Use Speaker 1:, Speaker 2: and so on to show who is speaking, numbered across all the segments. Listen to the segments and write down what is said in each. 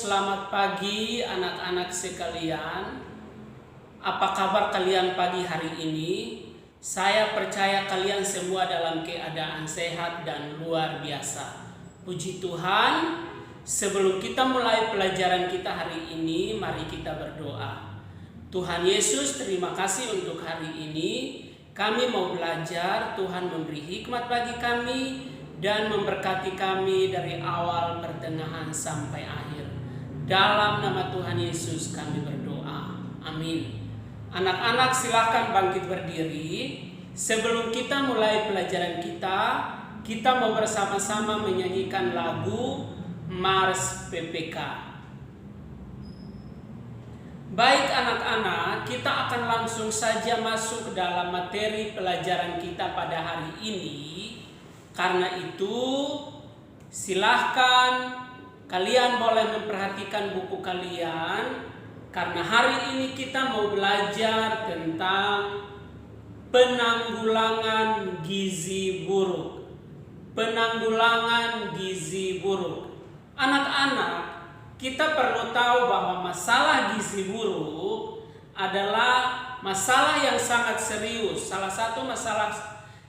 Speaker 1: selamat pagi anak-anak sekalian. Apa kabar kalian pagi hari ini? Saya percaya kalian semua dalam keadaan sehat dan luar biasa. Puji Tuhan, sebelum kita mulai pelajaran kita hari ini, mari kita berdoa. Tuhan Yesus, terima kasih untuk hari ini. Kami mau belajar, Tuhan memberi hikmat bagi kami dan memberkati kami dari awal, pertengahan, sampai akhir. Dalam nama Tuhan Yesus kami berdoa. Amin. Anak-anak silakan bangkit berdiri. Sebelum kita mulai pelajaran kita mau bersama-sama menyanyikan lagu Mars PPK. Baik anak-anak, kita akan langsung saja masuk ke dalam materi pelajaran kita pada hari ini. Karena itu, silahkan kalian boleh memperhatikan buku kalian. Karena hari ini kita mau belajar tentang penanggulangan gizi buruk. Penanggulangan gizi buruk. Anak-anak, kita perlu tahu bahwa masalah gizi buruk adalah masalah yang sangat serius. Salah satu masalah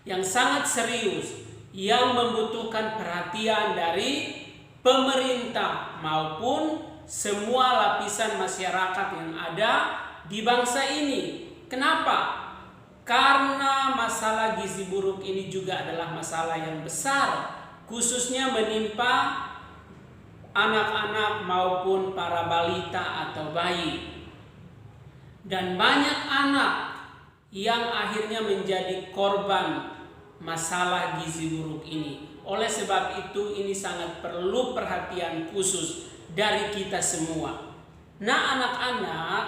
Speaker 1: yang sangat serius yang membutuhkan perhatian dari pemerintah maupun semua lapisan masyarakat yang ada di bangsa ini. Kenapa? Karena masalah gizi buruk ini juga adalah masalah yang besar, khususnya menimpa anak-anak maupun para balita atau bayi. Dan banyak anak yang akhirnya menjadi korban masalah gizi buruk ini. Oleh sebab itu ini sangat perlu perhatian khusus dari kita semua. Nah anak-anak,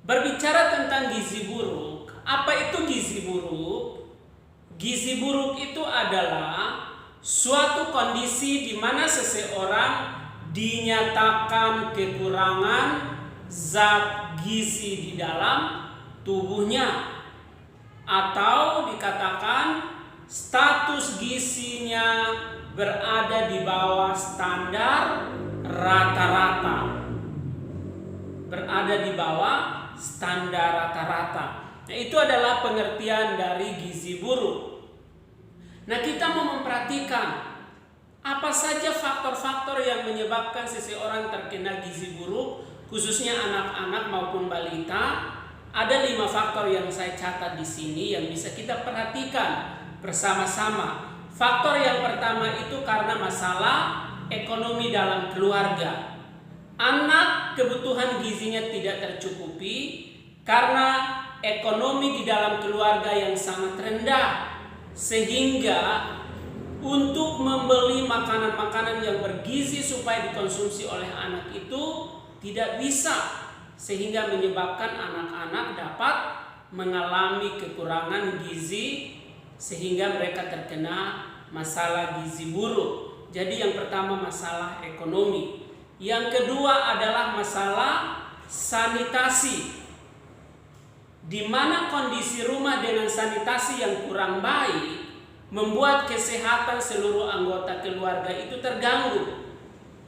Speaker 1: berbicara tentang gizi buruk, apa itu gizi buruk? Gizi buruk itu adalah suatu kondisi di mana seseorang dinyatakan kekurangan zat gizi di dalam tubuhnya, atau dikatakan status gizinya berada di bawah standar rata-rata. Berada di bawah standar rata-rata. Nah, itu adalah pengertian dari gizi buruk. Nah, kita mau memperhatikan apa saja faktor-faktor yang menyebabkan seseorang terkena gizi buruk, khususnya anak-anak maupun balita. Ada 5 faktor yang saya catat di sini yang bisa kita perhatikan bersama-sama. Faktor yang pertama itu karena masalah ekonomi dalam keluarga. Anak kebutuhan gizinya tidak tercukupi karena ekonomi di dalam keluarga yang sangat rendah, sehingga untuk membeli makanan-makanan yang bergizi supaya dikonsumsi oleh anak itu tidak bisa, sehingga menyebabkan anak-anak dapat mengalami kekurangan gizi sehingga mereka terkena masalah gizi buruk. Jadi yang pertama masalah ekonomi. Yang kedua adalah masalah sanitasi, di mana kondisi rumah dengan sanitasi yang kurang baik membuat kesehatan seluruh anggota keluarga itu terganggu.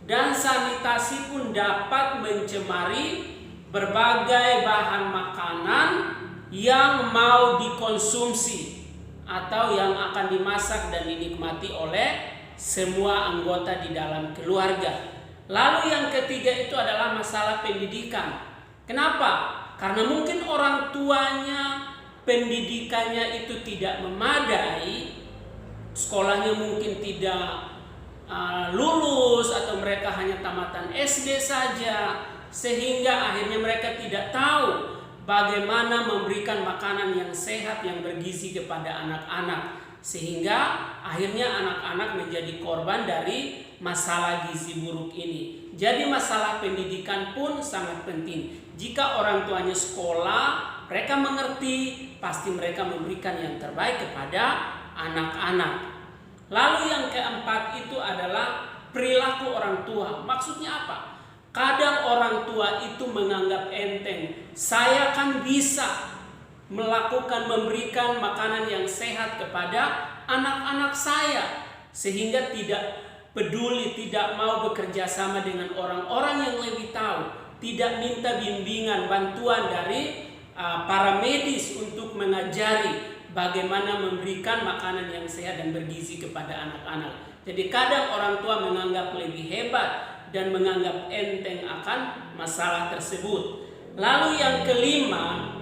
Speaker 1: Dan sanitasi pun dapat mencemari berbagai bahan makanan yang mau dikonsumsi atau yang akan dimasak dan dinikmati oleh semua anggota di dalam keluarga. Lalu yang ketiga itu adalah masalah pendidikan. Kenapa? Karena mungkin orang tuanya pendidikannya itu tidak memadai, sekolahnya mungkin tidak lulus, atau mereka hanya tamatan SD saja, sehingga akhirnya mereka tidak tahu bagaimana memberikan makanan yang sehat, yang bergizi kepada anak-anak, sehingga akhirnya anak-anak menjadi korban dari masalah gizi buruk ini. Jadi masalah pendidikan pun sangat penting. Jika orang tuanya sekolah, mereka mengerti, pasti mereka memberikan yang terbaik kepada anak-anak. Lalu yang keempat itu adalah perilaku orang tua. Maksudnya apa? Kadang orang tua itu menganggap enteng, saya kan bisa memberikan makanan yang sehat kepada anak-anak saya, sehingga tidak peduli, tidak mau bekerja sama dengan orang-orang yang lebih tahu, tidak minta bimbingan, bantuan dari para medis untuk mengajari bagaimana memberikan makanan yang sehat dan bergizi kepada anak-anak. Jadi kadang orang tua menganggap lebih hebat dan menganggap enteng akan masalah tersebut. Lalu yang kelima,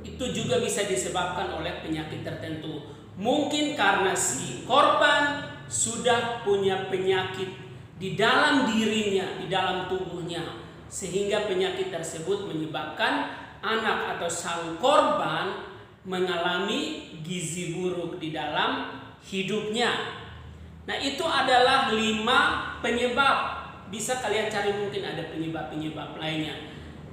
Speaker 1: itu juga bisa disebabkan oleh penyakit tertentu. Mungkin karena si korban sudah punya penyakit di dalam dirinya, di dalam tubuhnya, sehingga penyakit tersebut menyebabkan anak atau sang korban mengalami gizi buruk di dalam hidupnya. Nah, itu adalah 5 penyebab. Bisa kalian cari, mungkin ada penyebab-penyebab lainnya.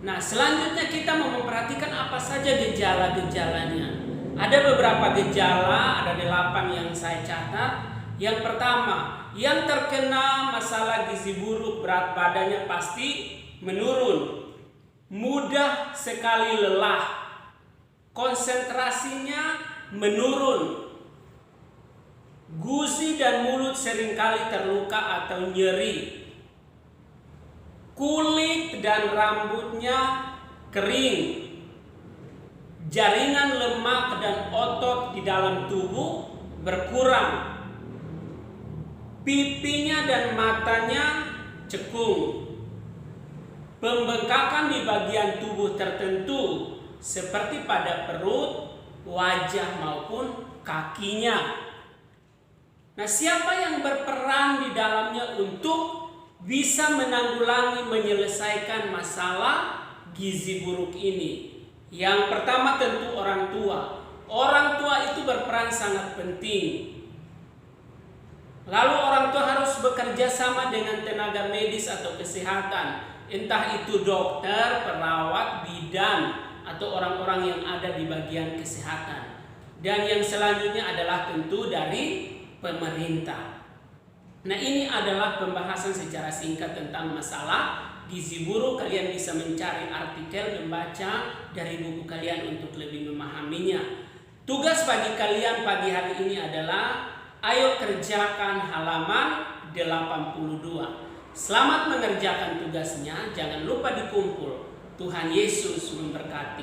Speaker 1: Nah, selanjutnya kita mau memperhatikan apa saja gejala-gejalanya. Ada beberapa gejala, ada 8 yang saya catat. Yang pertama, yang terkena masalah gizi buruk, berat badannya pasti menurun. Mudah sekali lelah. Konsentrasinya menurun. Gusi dan mulut seringkali terluka atau nyeri. Kulit dan rambutnya kering. Jaringan lemak dan otot di dalam tubuh berkurang. Pipinya dan matanya cekung. Pembengkakan di bagian tubuh tertentu seperti pada perut, wajah maupun kakinya. Nah, siapa yang berperan di dalamnya untuk bisa menanggulangi, menyelesaikan masalah gizi buruk ini? Yang pertama tentu orang tua. Orang tua itu berperan sangat penting. Lalu orang tua harus bekerja sama dengan tenaga medis atau kesehatan. Entah itu dokter, perawat, bidan, atau orang-orang yang ada di bagian kesehatan. Dan yang selanjutnya adalah tentu dari pemerintah. Nah, ini adalah pembahasan secara singkat tentang masalah gizi buruk. Kalian bisa mencari artikel, membaca dari buku kalian untuk lebih memahaminya. Tugas bagi kalian pagi hari ini adalah ayo kerjakan halaman 82. Selamat mengerjakan tugasnya, jangan lupa dikumpul. Tuhan Yesus memberkati.